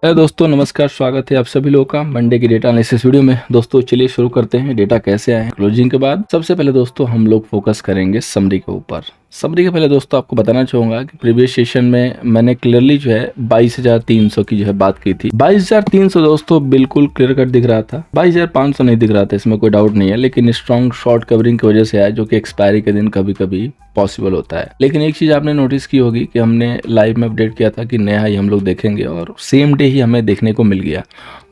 Hello दोस्तों, नमस्कार। स्वागत है आप सभी लोगों का मंडे की डेटा एनालिसिस वीडियो में। दोस्तों चलिए शुरू करते हैं। डेटा कैसे आए हैं क्लोजिंग के बाद। सबसे पहले दोस्तों हम लोग फोकस करेंगे समरी के ऊपर। समरी के पहले दोस्तों आपको बताना चाहूंगा कि प्रीवियस सेशन में मैंने क्लियरली जो है 22,300 की जो है बात की थी। 22,300 दोस्तों बिल्कुल क्लियर कट दिख रहा था। 22,500 नहीं दिख रहा था, इसमें कोई डाउट नहीं है, लेकिन स्ट्रॉन्ग शॉर्ट कवरिंग की वजह से आया, जो कि एक्सपायरी के दिन कभी कभी पॉसिबल होता है। लेकिन एक चीज आपने नोटिस की होगी कि हमने लाइव में अपडेट किया था कि नया हाई हम लोग देखेंगे, और सेम डे ही हमें देखने को मिल गया।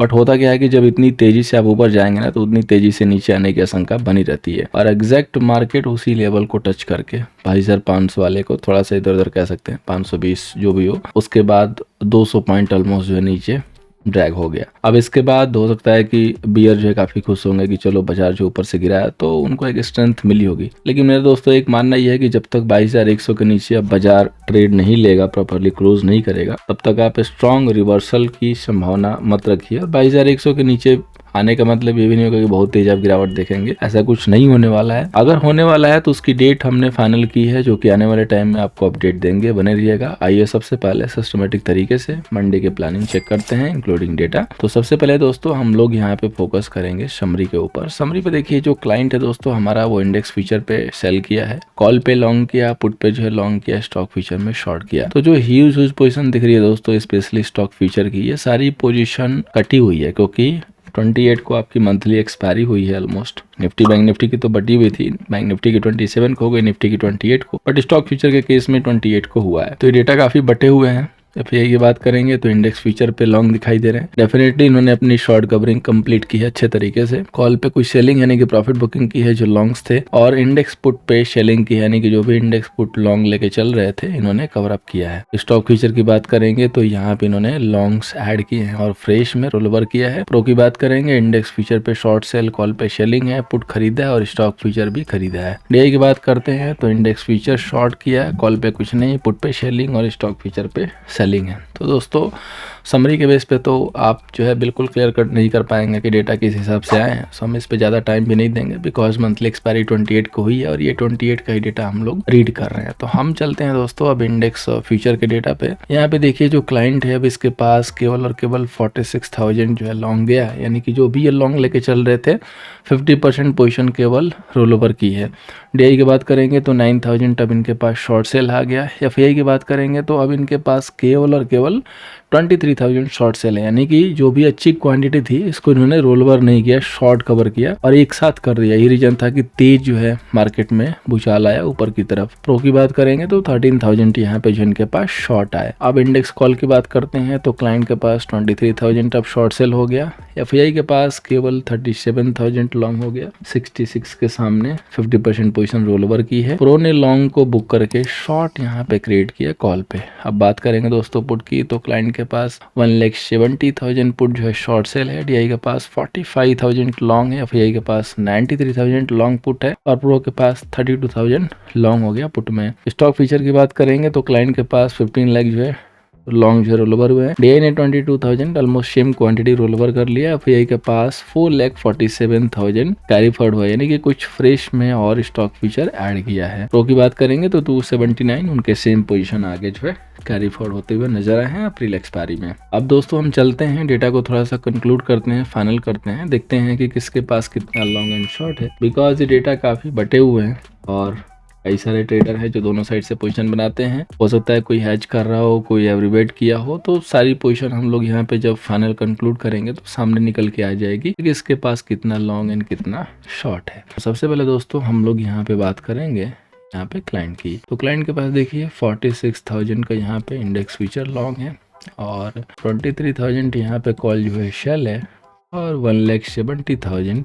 बट होता क्या है कि जब इतनी तेजी से आप ऊपर जाएंगे ना, तो उतनी तेजी से नीचे आने की आशंका बनी रहती है। और एग्जैक्ट मार्केट उसी लेवल को टच करके 22,500 वाले को थोड़ा सा इधर उधर कह सकते हैं, 520 जो भी हो, उसके बाद 200 पॉइंट ऑलमोस्ट जो है नीचे ड्रैग हो गया। अब इसके बाद हो सकता है कि बियर जो है काफी खुश होंगे कि चलो बाजार जो ऊपर से गिरा है तो उनको एक स्ट्रेंथ मिली होगी। लेकिन मेरे दोस्तों एक मानना यह है कि जब तक 22,100 के नीचे अब बाजार ट्रेड नहीं लेगा, प्रॉपरली क्लोज नहीं करेगा, तब तक आप स्ट्रॉन्ग रिवर्सल की संभावना मत रखिए। और 22,100 के नीचे आने का मतलब ये भी नहीं होगा कि बहुत तेज आप गिरावट देखेंगे। ऐसा कुछ नहीं होने वाला है। अगर होने वाला है तो उसकी डेट हमने फाइनल की है, जो कि आने वाले टाइम में आपको अपडेट देंगे। बने रहिएगा। आइए सबसे पहले सिस्टमेटिक तरीके से मंडे के प्लानिंग चेक करते हैं, इंक्लूडिंग डेटा। तो सबसे पहले दोस्तों हम लोग यहाँ पे फोकस करेंगे समरी के ऊपर। समरी पे देखिए, जो क्लाइंट है दोस्तों हमारा, वो इंडेक्स फीचर पे सेल किया है, कॉल पे लॉन्ग किया, पुट पे जो है लॉन्ग किया, स्टॉक फीचर में शॉर्ट किया। तो जो ह्यूज पोजीशन दिख रही है दोस्तों, स्पेशली स्टॉक फीचर की, ये सारी पोजीशन कटी हुई है, क्योंकि 28 को आपकी मंथली एक्सपायरी हुई है ऑलमोस्ट। निफ्टी बैंक निफ्टी की तो बटी हुई थी, बैंक निफ्टी की 27 को हो गई, निफ्टी की 28 को, बट स्टॉक फ्यूचर के केस में 28 को हुआ है। तो ये डेटा काफी बटे हुए हैं। एफआई की बात करेंगे तो इंडेक्स फीचर पे लॉन्ग दिखाई दे रहे हैं। डेफिनेटली इन्होंने अपनी शॉर्ट कवरिंग कंप्लीट की है अच्छे तरीके से। कॉल पे कुछ सेलिंग यानी कि प्रॉफिट बुकिंग की है जो लॉन्ग्स थे, और इंडेक्स पुट पे सेलिंग की यानी कि जो भी इंडेक्स पुट लॉन्ग लेके चल रहे थे, इन्होंने कवर अप किया है। स्टॉक फीचर की बात करेंगे तो यहाँ पे इन्होंने लॉन्ग्स ऐड किए हैं और फ्रेश में रोल ओवर किया है। प्रो की बात करेंगे, इंडेक्स फीचर पे शॉर्ट सेल, कॉल पे सेलिंग है, पुट खरीदा है और स्टॉक फीचर भी खरीदा है। डीआई की बात करते हैं तो इंडेक्स फीचर शॉर्ट किया है, कॉल पे कुछ नहीं, पुट पे सेलिंग और स्टॉक फीचर पे सेलिंग है। तो दोस्तों समरी के बेस पे तो आप जो है बिल्कुल क्लियर कट नहीं कर पाएंगे कि डेटा किस हिसाब से आए हैं। सो हम इस पे ज़्यादा टाइम भी नहीं देंगे, बिकॉज मंथली एक्सपायरी 28 को हुई है और ये 28 का ही डेटा हम लोग रीड कर रहे हैं। तो हम चलते हैं दोस्तों अब इंडेक्स फ्यूचर के डेटा पे। यहाँ पे देखिए, जो क्लाइंट है अब इसके पास केवल और केवल 46,000 जो है लॉन्ग गया है, यानी कि जो भी ये लॉन्ग लेके चल रहे थे 50% पोजिशन केवल रोल ओवर की है। डीआई की बात करेंगे तो 9,000 अब इनके पास शॉर्ट सेल आ गया। एफआई की बात करेंगे तो अब इनके पास केवल और केवल 23,000 शॉर्ट सेल है, यानी कि जो भी अच्छी क्वांटिटी थी इसको इन्होंने रोल ओवर नहीं किया, शॉर्ट कवर किया और एक साथ कर दिया। ये रीजन था कि तेज जो है मार्केट में भूचाल आया ऊपर की तरफ। प्रो की बात करेंगे तो 13,000 यहाँ पे जो इनके पास शॉर्ट आए। अब इंडेक्स कॉल की बात करते हैं तो क्लाइंट के पास 23,000 अब शॉर्ट सेल हो गया। एफआई के पास केवल 37,000 लॉन्ग हो गया, 66 के सामने 50% पोजीशन रोल ओवर की है। प्रो ने लॉन्ग को बुक करके शॉर्ट यहाँ पे क्रिएट किया कॉल पे। अब बात करेंगे दोस्तों पुट की, तो क्लाइंट के पास 1,70,000 पुट जो है शॉर्ट सेल है। डीआई के पास 45,000 लॉन्ग है, एफआई के पास 93,000 लॉन्ग पुट है और प्रो के पास 32,000 लॉन्ग हो गया पुट में। स्टॉक फीचर की बात करेंगे तो क्लाइंट के पास 15 लाख जो है लॉन्ग जो रोल ओवर हुए हैं। डीआई ने 22,000 almost same quantity roll over कर लिया। एफआई के पास 4,47,000 कैरी फॉरवर्ड हुआ, यानी कि कुछ फ्रेश में और स्टॉक फीचर ऐड किया है। प्रो की बात करेंगे तो 279 उनके सेम पोजीशन आगे जो है कैरी फॉरवर्ड होते हुए नजर आए हैं अप्रैल एक्सपायरी में। अब दोस्तों हम चलते हैं डेटा को थोड़ा सा कंक्लूड करते हैं, फाइनल करते हैं, देखते हैं कि किसके पास कितना लॉन्ग एंड शॉर्ट है। बिकॉज ये डेटा काफी बटे हुए हैं और कई सारे ट्रेडर हैं जो दोनों साइड से पोजीशन बनाते हैं। हो सकता है कोई हैज कर रहा हो, कोई एवरीवेट किया हो, तो सारी पोजीशन हम लोग यहाँ पे जब फाइनल कंक्लूड करेंगे तो सामने निकल के आ जाएगी कि इसके पास कितना लॉन्ग एंड कितना शॉर्ट है। तो सबसे पहले दोस्तों हम लोग यहाँ पे बात करेंगे यहाँ पे क्लाइंट की। तो क्लाइंट के पास देखिए 46,000 का यहाँ पे इंडेक्स फीचर लॉन्ग है और 23,000 यहाँ पे कॉल जो है शेल है और 1,70,000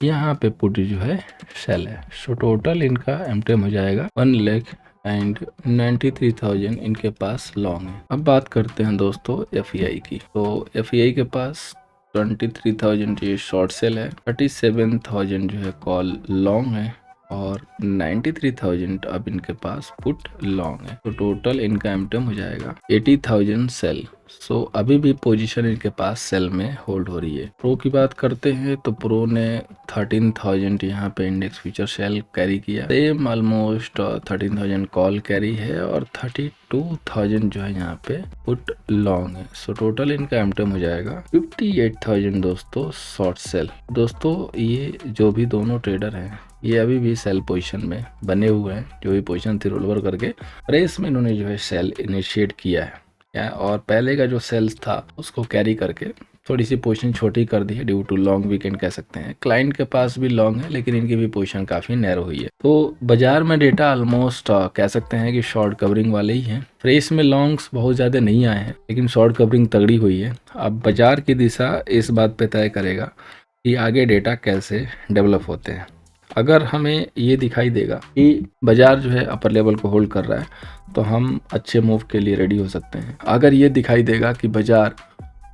यहाँ पे पुट जो है सेल है। सो टोटल इनका एमटीएम हो जाएगा 1,93,000 इनके पास लॉन्ग है। अब बात करते हैं दोस्तों एफआई की। तो एफआई के पास 23,000 ये शॉर्ट सेल है, 37,000 जो है कॉल लॉन्ग है और 93,000 अब इनके पास पुट लॉन्ग है। तो टोटल इनका एमटीएम हो जाएगा 80,000 सेल। सो अभी भी पोजीशन इनके पास सेल में होल्ड हो रही है। प्रो की बात करते हैं तो प्रो ने 13,000 यहाँ पे इंडेक्स फ्यूचर सेल कैरी किया, सेम ऑलमोस्ट 13,000 कॉल कैरी है और 32,000 जो है यहाँ पे पुट लॉन्ग है। सो टोटल इनका एमटम हो जाएगा 58,000 दोस्तों शॉर्ट सेल। दोस्तों ये जो भी दोनों ट्रेडर हैं ये अभी भी सेल पोजीशन में बने हुए हैं, जो भी पोजीशन थी रोल ओवर करके रेस में इन्होंने जो है सेल इनिशिएट किया है और पहले का जो सेल्स था उसको कैरी करके थोड़ी सी पोजीशन छोटी कर दी है ड्यू टू लॉन्ग वीकेंड कह सकते हैं। क्लाइंट के पास भी लॉन्ग है लेकिन इनकी भी पोजीशन काफी नैरो हुई है। तो बाजार में डेटा ऑलमोस्ट कह सकते हैं कि शॉर्ट कवरिंग वाले ही हैं। फ्रेश में लॉन्ग्स बहुत ज्यादा नहीं आए हैं लेकिन शॉर्ट कवरिंग तगड़ी हुई है। अब बाजार की दिशा इस बात पे तय करेगा कि आगे डेटा कैसे डेवलप होते हैं। अगर हमें ये दिखाई देगा कि बाजार जो है अपर लेवल को होल्ड कर रहा है तो हम अच्छे मूव के लिए रेडी हो सकते हैं। अगर ये दिखाई देगा कि बाजार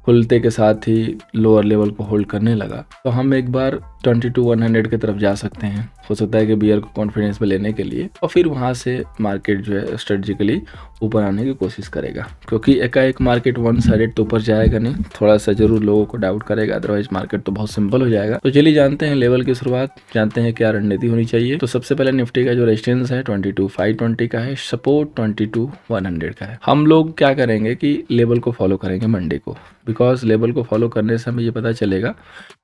खुलते के साथ ही लोअर लेवल को होल्ड करने लगा तो हम एक बार 22,100 की तरफ जा सकते हैं। हो सकता है कि बियर को कॉन्फिडेंस में लेने के लिए और फिर वहां से मार्केट जो है स्ट्रेटेजिकली ऊपर आने की कोशिश करेगा, क्योंकि एकाएक मार्केट वन साइडेड तो ऊपर जाएगा नहीं, थोड़ा सा जरूर लोगों को डाउट करेगा, अदरवाइज मार्केट तो बहुत सिंपल हो जाएगा। तो चलिए जानते हैं लेवल की शुरुआत, जानते हैं क्या रणनीति होनी चाहिए। तो सबसे पहले निफ्टी का जो रेजिस्टेंस है 22,520 का है, सपोर्ट 22,100 का है। हम लोग क्या करेंगे कि लेवल को फॉलो करेंगे मंडे को, बिकॉज लेवल को फॉलो करने से हमें ये पता चलेगा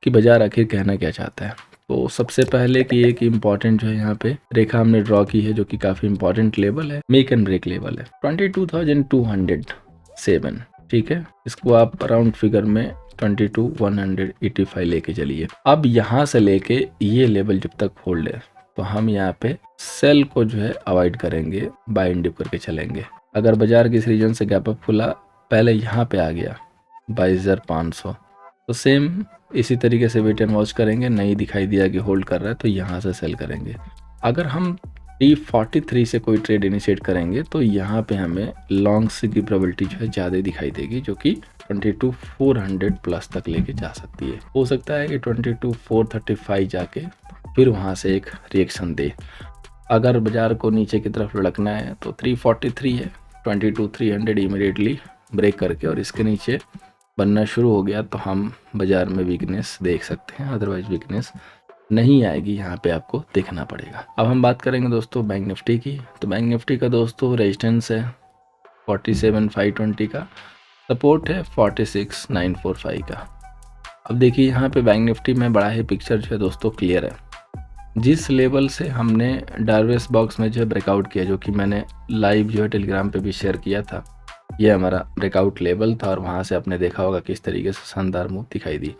कि बाजार आखिर कहना क्या चाहता है। तो सबसे पहले की एक इम्पॉर्टेंट जो है यहाँ पे रेखा हमने ड्रॉ की है जो कि काफी इंपॉर्टेंट लेवल है, मेक एंड ब्रेक लेवल है 22,207। ठीक है, इसको आप राउंड फिगर में 22,185 लेके चलिए। अब यहाँ से लेके ये लेवल जब तक होल्ड है तो हम यहाँ पे सेल को जो है अवॉइड करेंगे, बाय एंड डिप करके चलेंगे। अगर बाजार किस रीजन से गैप अप खुला, पहले यहाँ पे आ गया 22,500 तो सेम इसी तरीके से वेट एंड वॉच करेंगे, नहीं दिखाई दिया कि होल्ड कर रहा है तो यहाँ से सेल करेंगे। अगर हम 343 से कोई ट्रेड इनिशिएट करेंगे तो यहाँ पे हमें लॉन्ग से की प्रोबेबिलिटी जो है ज़्यादा दिखाई देगी, जो कि 22,400 प्लस तक लेके जा सकती है। हो सकता है कि 22,435 जाके फिर वहाँ से एक रिएक्शन दे। अगर बाजार को नीचे की तरफ लुढ़कना है तो 343 है, 22,300 इमीडिएटली ब्रेक करके और इसके नीचे बनना शुरू हो गया तो हम बाजार में वीकनेस देख सकते हैं, अदरवाइज वीकनेस नहीं आएगी, यहाँ पे आपको देखना पड़ेगा। अब हम बात करेंगे दोस्तों बैंक निफ्टी की। तो बैंक निफ्टी का दोस्तों रेजिस्टेंस है 47,520 का, सपोर्ट है 46,945 का। अब देखिए यहाँ पे बैंक निफ्टी में बड़ा ही पिक्चर जो है दोस्तों क्लियर है। जिस लेवल से हमने डार्वेस बॉक्स में जो है ब्रेकआउट किया, जो कि मैंने लाइव जो है टेलीग्राम पे भी शेयर किया था, ये हमारा ब्रेकआउट लेवल था और वहाँ से आपने देखा होगा किस तरीके से शानदार मूव दिखाई दी।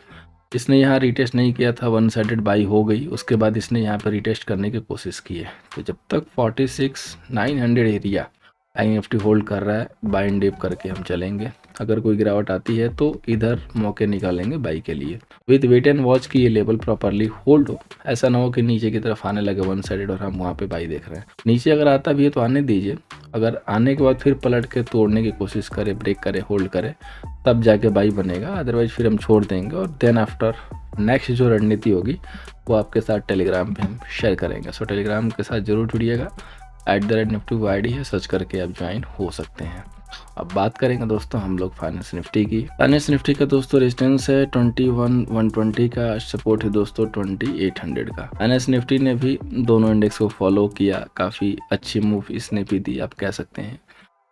इसने यहाँ रिटेस्ट नहीं किया था, वन साइडेड बाई हो गई, उसके बाद इसने यहाँ पर रिटेस्ट करने की कोशिश की है। तो जब तक 46,900 एरिया बैंक निफ्टी होल्ड कर रहा है, बाय एंड डिप करके हम चलेंगे। अगर कोई गिरावट आती है तो इधर मौके निकालेंगे बाई के लिए, विद वेट एंड वॉच की ये लेवल प्रॉपरली होल्ड हो। ऐसा ना हो कि नीचे की तरफ आने लगे वन साइडेड और हम वहाँ पे बाई देख रहे हैं। नीचे अगर आता भी है तो आने दीजिए, अगर आने के बाद फिर पलट के तोड़ने की कोशिश करे, ब्रेक करे, होल्ड करे, तब जाके बाई बनेगा, अदरवाइज फिर हम छोड़ देंगे और देन आफ्टर नेक्स्ट जो रणनीति होगी वो आपके साथ टेलीग्राम पे हम शेयर करेंगे। सो टेलीग्राम के साथ जरूर जुड़िएगा, @nifty वो आईडी है, सर्च करके आप ज्वाइन हो सकते हैं। अब बात करेंगे दोस्तों हम लोग फाइनेंस निफ्टी की। फाइनेंस निफ्टी का दोस्तों रेजिस्टेंस है 21,120 का, सपोर्ट है दोस्तों 2800 का। फाइनेंस निफ्टी ने भी दोनों इंडेक्स को फॉलो किया, काफ़ी अच्छी मूव इसने भी दी आप कह सकते हैं।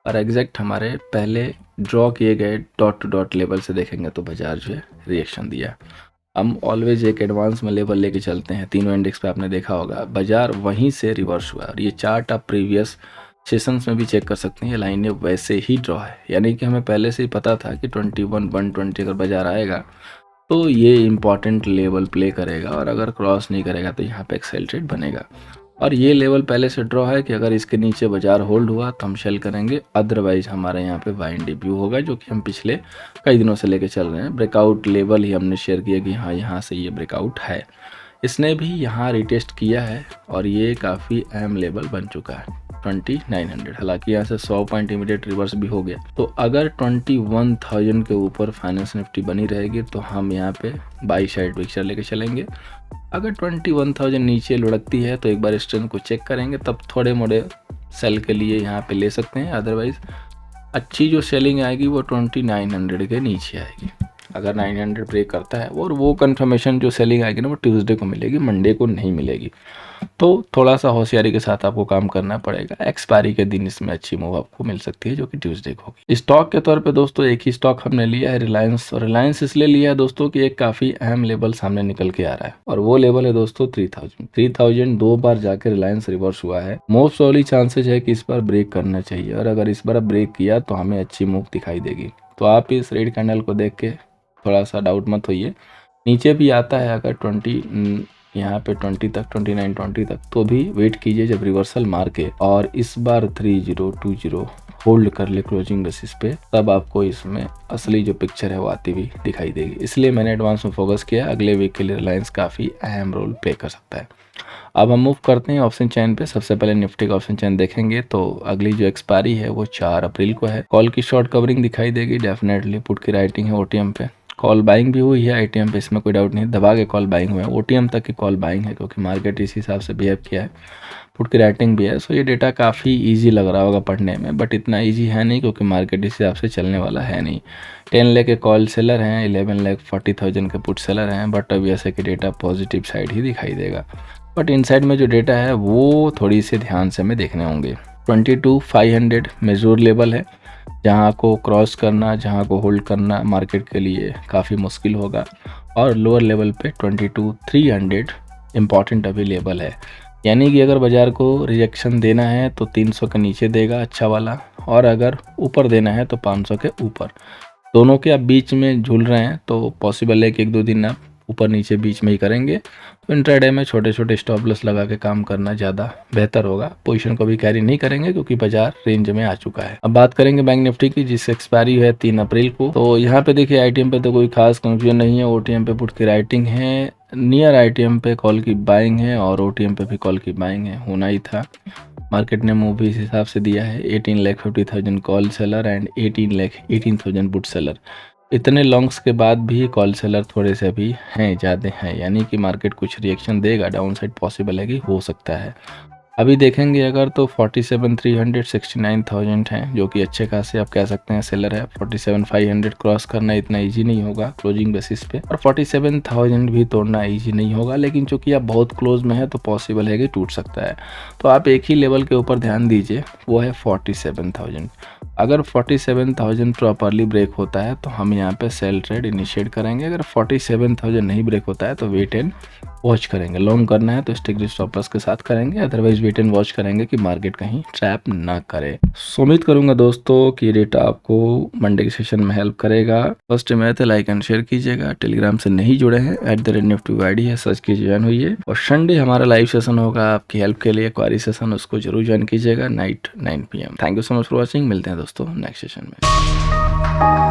और एग्जैक्ट हमारे पहले ड्रॉ किए गए डॉट टू डॉट लेवल से देखेंगे तो बाजार जो है रिएक्शन दिया। हम ऑलवेज एक एडवांस में लेवल लेके चलते हैं, तीनों इंडेक्स पे आपने देखा होगा बाजार वहीं से रिवर्स हुआ और ये चार्ट आप प्रीवियस सेशंस में भी चेक कर सकते हैं, ये लाइन वैसे ही ड्रॉ है, यानी कि हमें पहले से ही पता था कि 21,120 अगर बाजार आएगा तो ये इंपॉर्टेंट लेवल प्ले करेगा और अगर क्रॉस नहीं करेगा तो यहाँ पे एक सेल ट्रेड बनेगा। और ये लेवल पहले से ड्रॉ है कि अगर इसके नीचे बाजार होल्ड हुआ तो हम सेल करेंगे, अदरवाइज हमारे यहाँ पे बाय एंड डिप होगा, जो कि हम पिछले कई दिनों से लेके चल रहे हैं। ब्रेकआउट लेवल ही हमने शेयर किया कि हाँ यहाँ से ये ब्रेकआउट है, इसने भी यहाँ रिटेस्ट किया है और ये काफ़ी अहम लेवल बन चुका है 2900। हालांकि यहाँ से 100 पॉइंट इमीडिएट रिवर्स भी हो गया। तो अगर 21,000 के ऊपर फाइनेंस निफ्टी बनी रहेगी तो हम यहाँ पे बाई साइड पिक्चर लेके चलेंगे। अगर 21,000 नीचे लुढ़कती है तो एक बार स्ट्रेंथ को चेक करेंगे, तब थोड़े मोड़े सेल के लिए यहाँ पे ले सकते हैं, अदरवाइज अच्छी जो सेलिंग आएगी वो 2900 के नीचे आएगी। अगर 900 ब्रेक करता है और वो कंफर्मेशन जो सेलिंग आएगी ना वो ट्यूसडे को मिलेगी, मंडे को नहीं मिलेगी। तो थोड़ा सा होशियारी के साथ आपको काम करना पड़ेगा। एक्सपायरी के दिन इसमें अच्छी मूव आपको मिल सकती है जो कि ट्यूसडे को होगी। स्टॉक के तौर पे दोस्तों एक ही स्टॉक हमने लिया है, रिलायंस। और रिलायंस इसलिए लिया है दोस्तों कि एक काफ़ी अहम लेवल सामने निकल के आ रहा है और वो लेवल है दोस्तों 3000। 2 बार जाके रिलायंस रिवर्स हुआ है। मोस्ट प्रोबेबली चांसेज है कि इस बार ब्रेक करना चाहिए और अगर इस बार ब्रेक किया तो हमें अच्छी मूव दिखाई देगी। तो आप इस रेड कैंडल को देख के थोड़ा सा डाउट मत होइए। नीचे भी आता है अगर 20 यहाँ पे 20 तक, 29 20 तक, तो भी वेट कीजिए जब रिवर्सल मार के और इस बार 3020 होल्ड कर ले क्लोजिंग बेसिस पे, तब आपको इसमें असली जो पिक्चर है वो आती हुई दिखाई देगी। इसलिए मैंने एडवांस में फोकस किया। अगले वीक के लिए रिलायंस काफ़ी अहम रोल प्ले कर सकता है। अब हम मूव करते हैं ऑप्शन चैन पे। सबसे पहले निफ्टी का ऑप्शन चैन देखेंगे तो अगली जो एक्सपायरी है वो 4 अप्रैल को है। कॉल की शॉर्ट कवरिंग दिखाई देगी डेफिनेटली। पुट की राइटिंग है ओटीएम पे, कॉल बाइंग भी हुई है एटीएम पे, इसमें कोई डाउट नहीं। दबा के कॉल बाइंग हुआ है, ओटीएम तक की कॉल बाइंग है क्योंकि मार्केट इस हिसाब से बिहेव किया है। पुट की राइटिंग भी है। सो ये डेटा काफ़ी इजी लग रहा होगा पढ़ने में, बट इतना इजी है नहीं क्योंकि मार्केट इस हिसाब से चलने वाला है नहीं। 10 लाख के कॉल सेलर हैं, 11,40,000 के पुट सेलर हैं, बट अब ऐसे कि डेटा पॉजिटिव साइड ही दिखाई देगा। बट इनसाइड में जो डेटा है वो थोड़ी से ध्यान से हमें देखने होंगे। 22,500 मेजूर लेवल है जहाँ को क्रॉस करना, जहाँ को होल्ड करना मार्केट के लिए काफ़ी मुश्किल होगा। और लोअर लेवल पे 22,300 इम्पॉर्टेंट अभी लेवल है। यानी कि अगर बाज़ार को रिजेक्शन देना है तो 300 के नीचे देगा अच्छा वाला, और अगर ऊपर देना है तो 500 के ऊपर। दोनों के आप बीच में झूल रहे हैं तो पॉसिबल है कि 1-2 दिन आप ऊपर नीचे बीच में ही करेंगे। तो इंट्राडे में छोटे छोटे स्टॉप लॉस लगा के काम करना ज़्यादा बेहतर होगा। पोजीशन को भी कैरी नहीं करेंगे क्योंकि बाजार रेंज में आ चुका है। अब बात करेंगे बैंक निफ्टी की जिसकी एक्सपायरी है 3 अप्रैल को। तो यहाँ पे देखिए आईटीएम पे तो कोई खास कंफ्यूजन नहीं है। ओटीएम पे पुट की राइटिंग है, नियर आईटीएम पे कॉल की बाइंग है और ओटीएम पे भी कॉल की बाइंग है, होना ही था। मार्केट ने मूव भी इस हिसाब से दिया है। 18,50,000 call seller and 18,18,000 put seller. इतने लॉन्ग्स के बाद भी कॉल सेलर थोड़े से अभी हैं, ज़्यादा हैं, यानी कि मार्केट कुछ रिएक्शन देगा। डाउन साइड पॉसिबल है कि हो सकता है। अभी देखेंगे अगर तो 47,300 69,000 हैं जो कि अच्छे खासे आप कह सकते हैं सेलर है। 47,500 क्रॉस करना इतना इजी नहीं होगा क्लोजिंग बेसिस पे, और 47,000 भी तोड़ना इजी नहीं होगा, लेकिन चूंकि आप बहुत क्लोज में है तो पॉसिबल है कि टूट सकता है। तो आप एक ही लेवल के ऊपर ध्यान दीजिए, वो है 47,000। अगर 47,000 प्रॉपरली ब्रेक होता है तो हम यहाँ पे सेल ट्रेड इनिशिएट करेंगे। अगर 47,000 नहीं ब्रेक होता है तो वेट एंड वॉच करेंगे। लॉन्ग करना है तो स्टिक स्टॉप लॉस के साथ करेंगे, अदरवाइज वेट एंड वॉच करेंगे कि मार्केट कहीं ट्रैप ना करे। सो उम्मीद करूंगा दोस्तों कि डेटा आपको मंडे के सेशन में हेल्प करेगा। फर्स्ट में थे लाइक एंड शेयर कीजिएगा। टेलीग्राम से नहीं जुड़े हैं @Nifty आईडी है, सर्च कीजिए, ज्वाइन होइए। और संडे हमारा लाइव सेशन होगा आपकी हेल्प के लिए, क्वारी सेशन, उसको जरूर ज्वाइन कीजिएगा night 9 PM। Thank you so much for watching. मिलते हैं दोस्तों नेक्स्ट सेशन में।